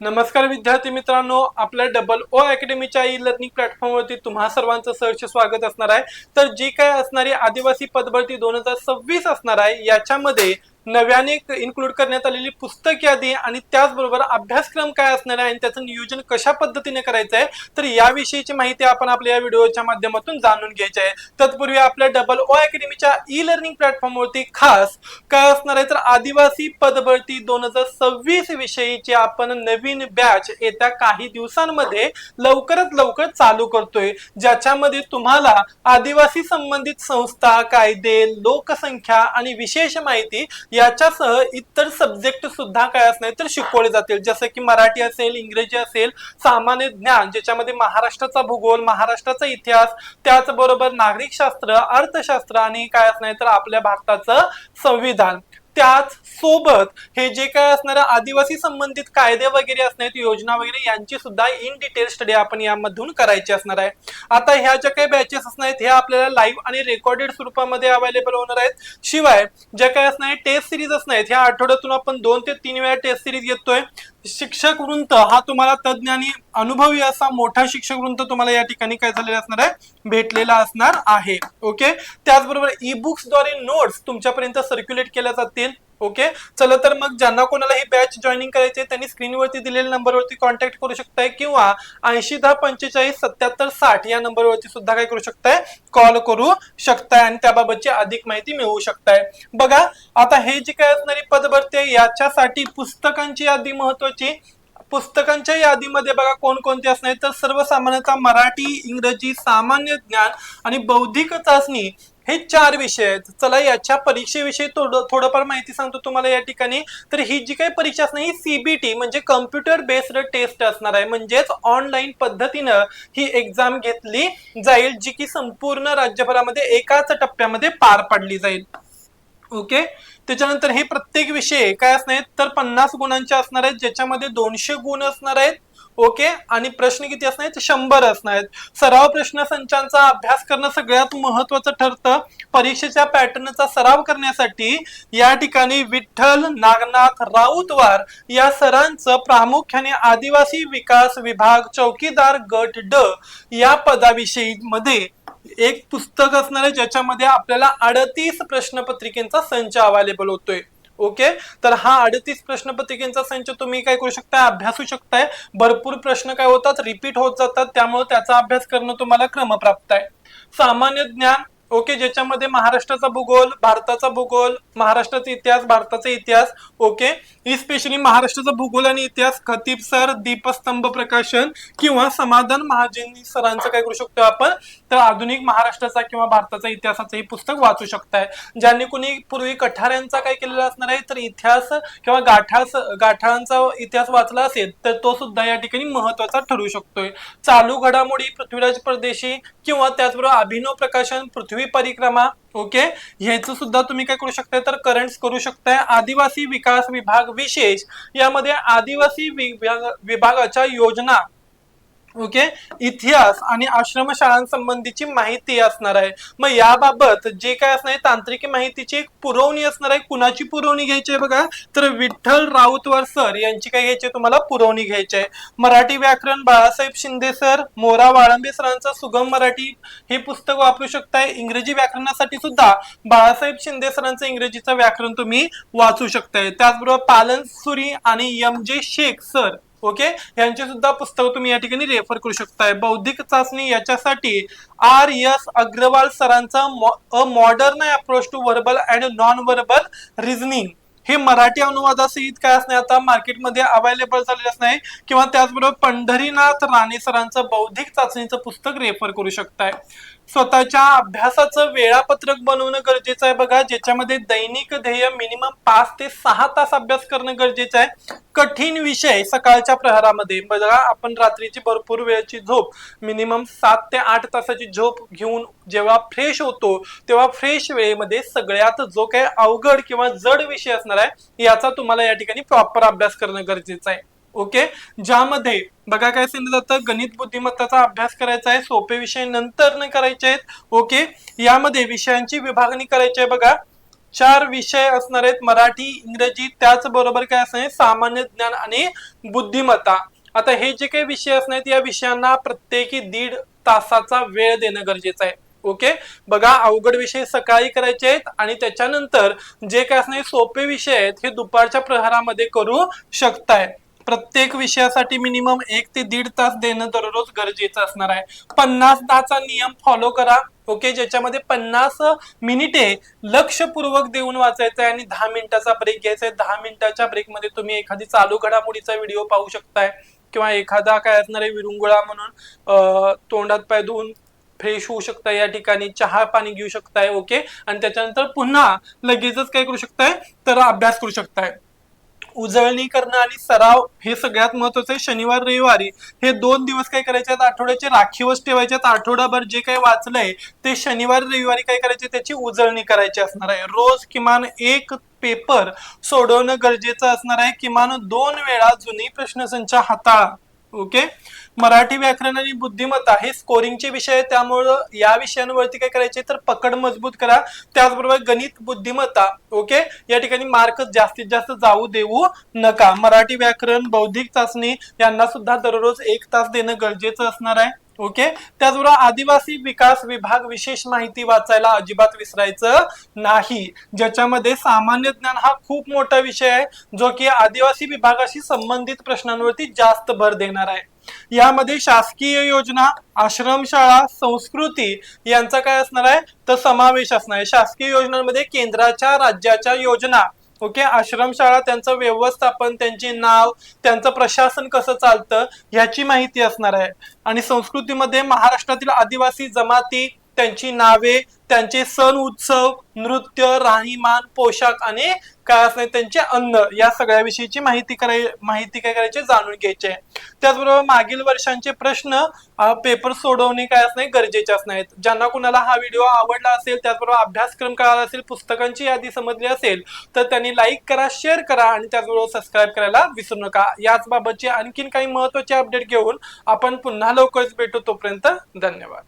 नमस्कार विद्यार्थी मित्रांनो, आपल्या डबल ओ अकॅडमीच्या ई लर्निंग प्लॅटफॉर्मवरती तुम्हा सर्वांचं सहर्ष स्वागत असणार आहे। तर जी काय असणारी आदिवासी पदभरती 2026 असणार आहे, याच्यामध्ये नव्याने इन्क्लूड करण्यात आलेली पुस्तक यादी आणि त्याचबरोबर अभ्यासक्रम काय असणार आहे आणि त्याचं नियोजन कशा पद्धतीने करायचं आहे, तर याविषयीची माहिती आपण आपल्या या व्हिडिओच्या माध्यमातून जाणून घ्यायची आहे। तत्पूर्वी आपल्या डबल ओ अकॅडमीच्या ई लर्निंग प्लॅटफॉर्मवरती खास काय असणार आहे, तर आदिवासी पदभरती 2026 विषयीची आपण नवीन बॅच येत्या काही दिवसांमध्ये लवकरात लवकर चालू करतोय, ज्याच्यामध्ये तुम्हाला आदिवासी संबंधित संस्था, कायदे, लोकसंख्या आणि विशेष माहिती याच्यासह इतर सब्जेक्ट सुद्धा काय असणार तर शिकवले जातील, जसं की मराठी असेल, इंग्रजी असेल, सामान्य ज्ञान ज्याच्यामध्ये महाराष्ट्राचा भूगोल, महाराष्ट्राचा इतिहास, त्याचबरोबर नागरिक शास्त्र, अर्थशास्त्र आणि काय असणार तर आपल्या भारताचं संविधान। त्याच सोबत हे जे काय असणार आदिवासी संबंधित कायदे वगैरे असणार, योजना वगैरे यांची सुद्धा इन डिटेल स्टडी आपण यामधून करायची असणार आहे। आता ह्या ज्या काही बॅचेस असणार आहेत, हे आपल्याला लाईव्ह आणि रेकॉर्डेड स्वरूपामध्ये अवेलेबल होणार आहेत। शिवाय ज्या काय असणार टेस्ट सिरीज असणार आहेत, ह्या आठवड्यातून आपण 2 ते 3 वेळा टेस्ट सिरीज घेतोय। शिक्षक वृंत हा तुम्हाला तज्ञ आणि अनुभवी असा मोठा शिक्षक वृंत तुम्हाला या ठिकाणी काय झालेला असणार आहे, भेटलेला असणार आहे। ओके, त्याचबरोबर ई बुक्स द्वारे नोट्स तुमच्यापर्यंत सर्क्युलेट केल्या जातील। ओके, चला तर मग ज्यांना कोणाला ही बॅच जॉईनिंग करायची त्यांनी स्क्रीनवरती दिलेल्या नंबरवरती कॉन्टॅक्ट करू शकताय किंवा 8010457760 या नंबरवरती सुद्धा काय करू शकताय, कॉल करू शकताय आणि त्याबाबतची अधिक माहिती मिळवू शकताय। बघा, आता हे जे काय असणारी पदभरती आहे याच्यासाठी पुस्तकांची यादी महत्वाची। पुस्तकांच्या यादीमध्ये बघा कोणकोणते असणार तर सर्वसामान्यतः मराठी, इंग्रजी, सामान्य ज्ञान आणि बौद्धिक चाचणी हे 4 विषय आहेत। चला याच्या परीक्षेविषयी थोडंफार माहिती सांगतो तुम्हाला या ठिकाणी। तर ही जी काही परीक्षा असणार ही सीबीटी म्हणजे कम्प्युटर बेस्ड टेस्ट असणार आहे, म्हणजेच ऑनलाईन पद्धतीनं ही एक्झाम घेतली जाईल, जी की संपूर्ण राज्यभरामध्ये एकाच टप्प्यामध्ये पार पाडली जाईल। ओके, त्याच्यानंतर हे प्रत्येक विषय काय असणार तर 50 गुणांचे असणार आहेत, ज्याच्यामध्ये 200 गुण असणार आहेत। ओके, आणि प्रश्न किती असणार आहेत, 100 असणार आहेत। सराव प्रश्न संचांचा अभ्यास करणं सगळ्यात महत्वाचं ठरतं। परीक्षेच्या पॅटर्नचा सराव करण्यासाठी या ठिकाणी विठ्ठल नागनाथ राऊतवार या सरांचं प्रामुख्याने आदिवासी विकास विभाग चौकीदार गट ड या पदाविषयी मध्ये एक पुस्तक असणार आहे, ज्याच्यामध्ये आपल्याला 38 प्रश्नपत्रिकेचा संच अवेलेबल होतोय। ओके, तर हा 38 प्रश्नपत्रिकेचा संच तुम्ही काय करू शकता, अभ्यासू शकताय। भरपूर प्रश्न काय होतात, रिपीट होत जातात, त्यामुळे त्याचा अभ्यास करणं तुम्हाला क्रमप्राप्त आहे। सामान्य ज्ञान, ओके, ज्याच्यामध्ये महाराष्ट्राचा भूगोल, भारताचा भूगोल, महाराष्ट्राचा इतिहास, भारताचा इतिहास। ओके, स्पेशली महाराष्ट्राचा भूगोल आणि इतिहास खतीब सर, दीपस्तंभ प्रकाशन किंवा समाधान महाजनी सरांचं काय करू शकतो आपण, तर आधुनिक महाराष्ट्राचा किंवा भारताचा इतिहासाचं हे पुस्तक वाचू शकताय। ज्यांनी कोणी पूर्वी कठाऱ्यांचा काय केलेला असणार आहे तर इतिहास किंवा गाठांचा इतिहास वाचला असेल तर तो सुद्धा या ठिकाणी महत्वाचा ठरू शकतोय। चालू घडामोडी, पृथ्वीराज परदेशी किंवा त्याचबरोबर अभिनव प्रकाशन, पृथ्वी परिक्रमा। ओके, ह्याचं सुद्धा तुम्ही काय करू शकताय तर करंट्स करू शकताय। आदिवासी विकास विभाग विशेष यामध्ये आदिवासी विभागाच्या योजना, ओके, इतिहास आणि आश्रमशाळांसंबंधीची माहिती असणार आहे। मग याबाबत जे काय असणार तांत्रिक माहितीची एक पुरवणी असणार आहे। कुणाची पुरवणी घ्यायची आहे बघा, तर विठ्ठल राऊतवार सर यांची काय घ्यायची तुम्हाला पुरवणी घ्यायची आहे। मराठी व्याकरण बाळासाहेब शिंदे सर, मोरा वाळंबे सरांचं सुगम मराठी हे पुस्तक वापरू शकताय। इंग्रजी व्याकरणासाठी सुद्धा बाळासाहेब शिंदे सरांचं इंग्रजीचं व्याकरण तुम्ही वाचू शकताय। त्याचबरोबर पालनसुरी आणि एम जे शेख सर, ओके, यांचे सुद्धा पुस्तक तुम्ही या ठिकाणी रेफर करू शकताय। बौद्धिक चाचणी याच्यासाठी आर एस अग्रवाल सरांचा a modern approach to verbal and non verbal reasoning हे मराठी अनुवादासहित काय असणार आता मार्केटमध्ये अवेलेबल झालेलं असणार, किंवा त्याचबरोबर पंढरीनाथ राणे सरांचं बौद्धिक चाचणीचं पुस्तक रेफर करू शकताय। स्वतःच्या अभ्यासाचं वेळापत्रक बनवणं गरजेचं आहे बघा, ज्याच्यामध्ये दैनिक ध्येय मिनिमम 5 ते 6 तास अभ्यास करणं गरजेचं आहे। कठीण विषय सकाळच्या प्रहरामध्ये बघा, आपण रात्रीची भरपूर वेळची झोप मिनिमम 7 ते 8 तासाची झोप घेऊन जेव्हा फ्रेश होतो तेव्हा फ्रेश वेळेमध्ये सगळ्यात जो काही अवघड किंवा जड विषय असणार आहे याचा तुम्हाला या ठिकाणी प्रॉपर अभ्यास करणं गरजेचं आहे। ओके, ज्यामध्ये बघा काय सांगितलं जातं, गणित बुद्धिमत्ताचा अभ्यास करायचा आहे, सोपे विषय नंतर न करायचे आहेत। ओके, यामध्ये विषयांची विभागणी करायची आहे बघा। 4 विषय असणार आहेत, मराठी, इंग्रजी, त्याचबरोबर काय असणार आहे, सामान्य ज्ञान आणि बुद्धिमत्ता. आता हे जे काही विषय असणार आहेत या विषयांना प्रत्येकी 1.5 तासाचा वेळ देणं गरजेचं आहे. ओके, बघा अवघड विषय सकाळी करायचे आहेत आणि त्याच्यानंतर जे काय असणार सोपे विषय आहेत हे दुपारच्या प्रहरामध्ये करू शकताय. प्रत्येक विषयासाठी मिनिमम 1 ते 1.5 तास देणं दररोज गरजेचं असणार आहे. 50-10चा नियम फॉलो करा. ओके, ज्याच्यामध्ये 50 मिनिटे लक्षपूर्वक देऊन वाचायचं आहे आणि 10 मिनिटाचा ब्रेक घ्यायचा आहे. 10 मिनिटाच्या ब्रेकमध्ये तुम्ही एखादी चालू घडामोडीचा व्हिडिओ पाहू शकताय किंवा एखादा काय असणार आहे विरुंगुळा म्हणून तोंडात पाय धुवून फ्रेश होऊ शकता, या ठिकाणी चहा पाणी घेऊ शकताय. ओके, आणि त्याच्यानंतर पुन्हा लगेचच काय करू शकताय तर अभ्यास करू शकताय. उजळणी करणं आणि सराव हे सगळ्यात महत्वाचं आहे. शनिवार रविवारी हे 2 दिवस काय करायचे, आठवड्याचे राखीवच ठेवायचे. आठवडाभर जे काही वाचलंय ते शनिवार रविवारी काय करायचे, त्याची उजळणी करायची असणार आहे. रोज किमान 1 पेपर सोडवणं गरजेचं असणार आहे. किमान 2 वेळा जुनी प्रश्नसंच हाताळा. ओके, मराठी व्याकरण आणि बुद्धिमत्ता हे स्कोरिंगचे विषय आहेत, त्यामुळं या विषयांवरती काय करायचे तर पकड मजबूत करा. त्याचबरोबर गणित, बुद्धिमत्ता, ओके, या ठिकाणी मार्क जास्तीत जास्त जाऊ देऊ नका. मराठी व्याकरण, बौद्धिक चाचणी यांना सुद्धा दररोज 1 तास देणं गरजेचं असणार आहे. ओके, त्याचबरोबर आदिवासी विकास विभाग विशेष माहिती वाचायला अजिबात विसरायचं नाही, ज्याच्यामध्ये सामान्य ज्ञान हा खूप मोठा विषय आहे, जो की आदिवासी विभागाशी संबंधित प्रश्नांवरती जास्त भर देणार आहे. यामध्ये शासकीय योजना, आश्रमशाळा, संस्कृती यांचा काय असणार आहे तर समावेश असणार आहे. शासकीय योजनांमध्ये केंद्राच्या, राज्याच्या योजना, ओके, आश्रमशाळा त्यांचं व्यवस्थापन, त्यांचे नाव, त्यांचं प्रशासन कसं चालतं ह्याची माहिती असणार आहे. आणि संस्कृतीमध्ये महाराष्ट्रातील आदिवासी जमाती, त्यांची नावे, त्यांचे सण उत्सव, नृत्य, राहणीमान, पोशाख आणि काय असणार त्यांचे अन्न, या सगळ्याविषयीची माहिती काय करायची जाणून घ्यायची आहे. त्याचबरोबर मागील वर्षांचे प्रश्न पेपर सोडवणे काय असणे गरजेचे असणार आहेत. ज्यांना कुणाला हा व्हिडिओ आवडला असेल, त्याचबरोबर अभ्यासक्रम कळाला असेल, पुस्तकांची यादी समजली असेल तर त्यांनी लाईक करा, शेअर करा आणि त्याचबरोबर सबस्क्राईब करायला विसरू नका. याच बाबतचे आणखीन काही महत्त्वाचे अपडेट घेऊन आपण पुन्हा लवकरच भेटू. तोपर्यंत धन्यवाद.